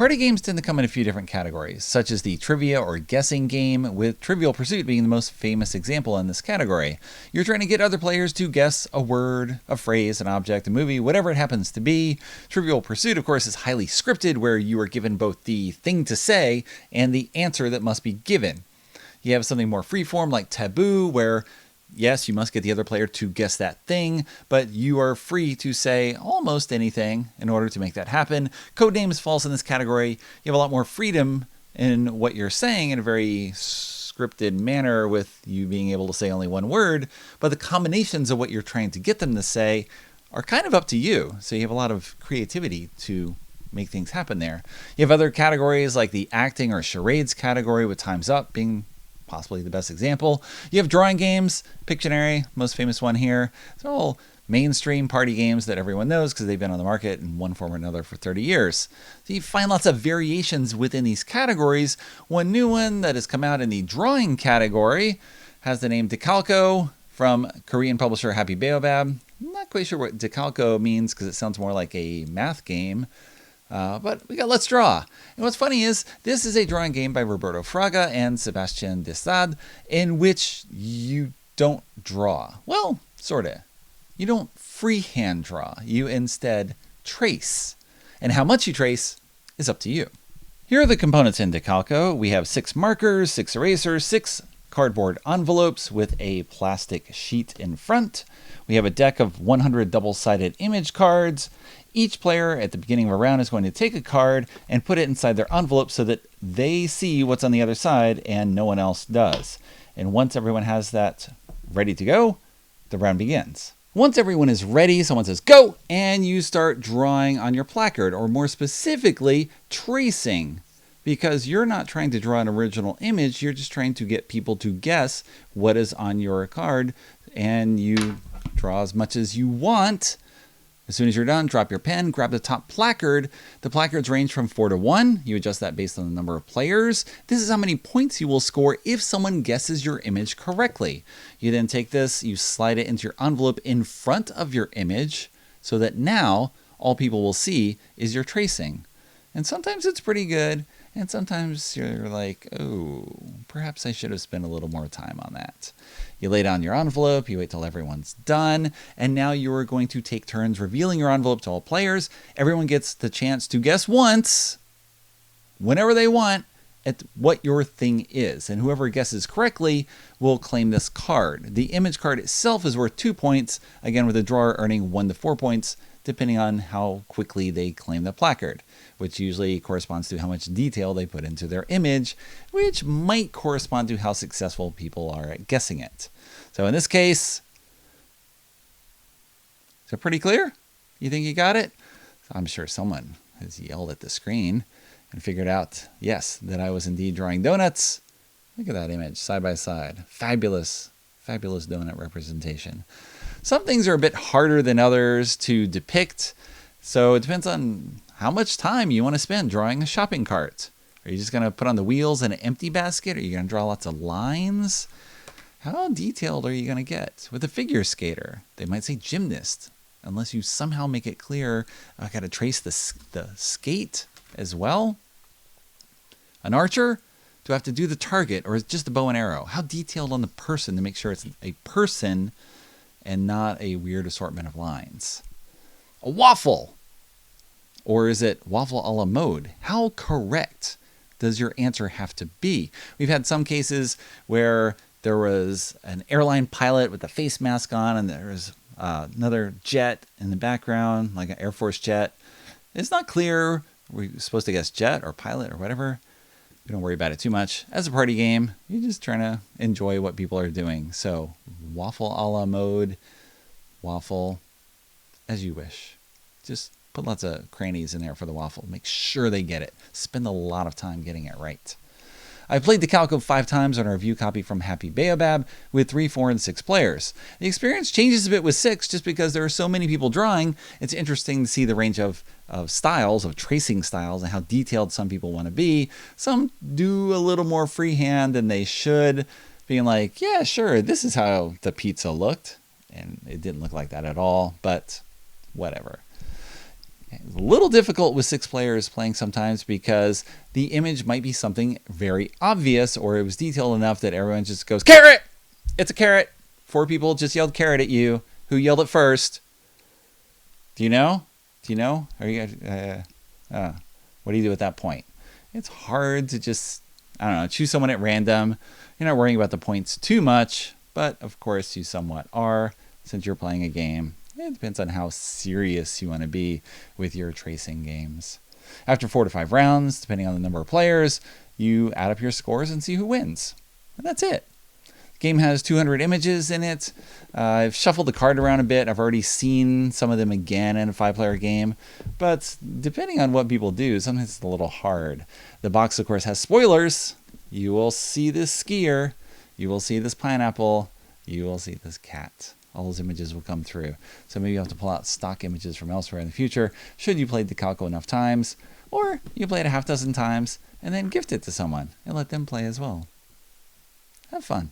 Party games tend to come in a few different categories, such as the trivia or guessing game, with Trivial Pursuit being the most famous example in this category. You're trying to get other players to guess a word, a phrase, an object, a movie, whatever it happens to be. Trivial Pursuit, of course, is highly scripted, where you are given both the thing to say and the answer that must be given. You have something more freeform like Taboo, where yes, you must get the other player to guess that thing, but you are free to say almost anything in order to make that happen. Codenames falls in this category. You have a lot more freedom in what you're saying in a very scripted manner, with you being able to say only one word, but the combinations of what you're trying to get them to say are kind of up to you. So you have a lot of creativity to make things happen there. You have other categories like the acting or charades category, with Time's Up being possibly the best example. You have drawing games, Pictionary, most famous one here. They're all mainstream party games that everyone knows because they've been on the market in one form or another for 30 years. So you find lots of variations within these categories. One new one that has come out in the drawing category has the name Dekalko from Korean publisher Happy Baobab. I'm not quite sure what Dekalko means because it sounds more like a math game. But we got Let's Draw. And what's funny is this is a drawing game by Roberto Fraga and Sebastian de Sade, in which you don't draw. Well, sort of. You don't freehand draw. You instead trace. And how much you trace is up to you. Here are the components in Dekalko. We have 6 markers, 6 erasers, 6 cardboard envelopes with a plastic sheet in front. We have a deck of 100 double-sided image cards. Each player at the beginning of a round is going to take a card and put it inside their envelope so that they see what's on the other side and no one else does. And once everyone has that ready to go, the round begins. Once everyone is ready, someone says go, and you start drawing on your placard, or more specifically, tracing. Because you're not trying to draw an original image, you're just trying to get people to guess what is on your card, and you draw as much as you want. As soon as you're done, drop your pen, grab the top placard. The placards range from 4 to 1. You adjust that based on the number of players. This is how many points you will score if someone guesses your image correctly. You then take this, you slide it into your envelope in front of your image so that now all people will see is your tracing. And sometimes it's pretty good, and sometimes you're like, oh, perhaps I should have spent a little more time on that. You lay down your envelope, you wait till everyone's done, and now you are going to take turns revealing your envelope to all players. Everyone gets the chance to guess once, whenever they want, at what your thing is. And whoever guesses correctly will claim this card. The image card itself is worth 2 points, again with the drawer earning 1 to 4 points, depending on how quickly they claim the placard, which usually corresponds to how much detail they put into their image, which might correspond to how successful people are at guessing it. So in this case, is it pretty clear? You think you got it? I'm sure someone has yelled at the screen and figured out, yes, that I was indeed drawing donuts. Look at that image, side by side. Fabulous, fabulous donut representation. Some things are a bit harder than others to depict, so it depends on how much time you want to spend drawing a shopping cart. Are you just going to put on the wheels in an empty basket? Are you going to draw lots of lines? How detailed are you going to get? With a figure skater, they might say gymnast, unless you somehow make it clear, I got to trace the skate as well. An archer, do I have to do the target, or is it just a bow and arrow? How detailed on the person to make sure it's a person and not a weird assortment of lines? A waffle, or is it waffle a la mode? How correct does your answer have to be? We've had some cases where there was an airline pilot with a face mask on, and there was another jet in the background, like an Air Force jet. It's not clear. We're supposed to guess jet or pilot or whatever. We don't worry about it too much. As a party game, you're just trying to enjoy what people are doing. So waffle a la mode, waffle as you wish. Just put lots of crannies in there for the waffle. Make sure they get it. Spend a lot of time getting it right. I've played Dekalko 5 times on a review copy from Happy Baobab with 3, 4, and 6 players. The experience changes a bit with 6 just because there are so many people drawing. It's interesting to see the range of styles, of tracing styles, and how detailed some people want to be. Some do a little more freehand than they should, being like, yeah, sure, this is how the pizza looked. And it didn't look like that at all, but whatever. It's a little difficult with 6 players playing sometimes because the image might be something very obvious, or it was detailed enough that everyone just goes, carrot! It's a carrot. 4 people just yelled carrot at you. Who yelled it first? Do you know? Are you what do you do at that point? It's hard to just, I don't know, choose someone at random. You're not worrying about the points too much, but of course you somewhat are since you're playing a game. It depends on how serious you want to be with your tracing games. After 4 to 5 rounds, depending on the number of players, you add up your scores and see who wins. And that's it. The game has 200 images in it. I've shuffled the card around a bit. I've already seen some of them again in a 5-player game. But depending on what people do, sometimes it's a little hard. The box, of course, has spoilers. You will see this skier. You will see this pineapple. You will see this cat. All those images will come through. So maybe you have to pull out stock images from elsewhere in the future, should you play Dekalko enough times, or you play it a half dozen times and then gift it to someone and let them play as well. Have fun.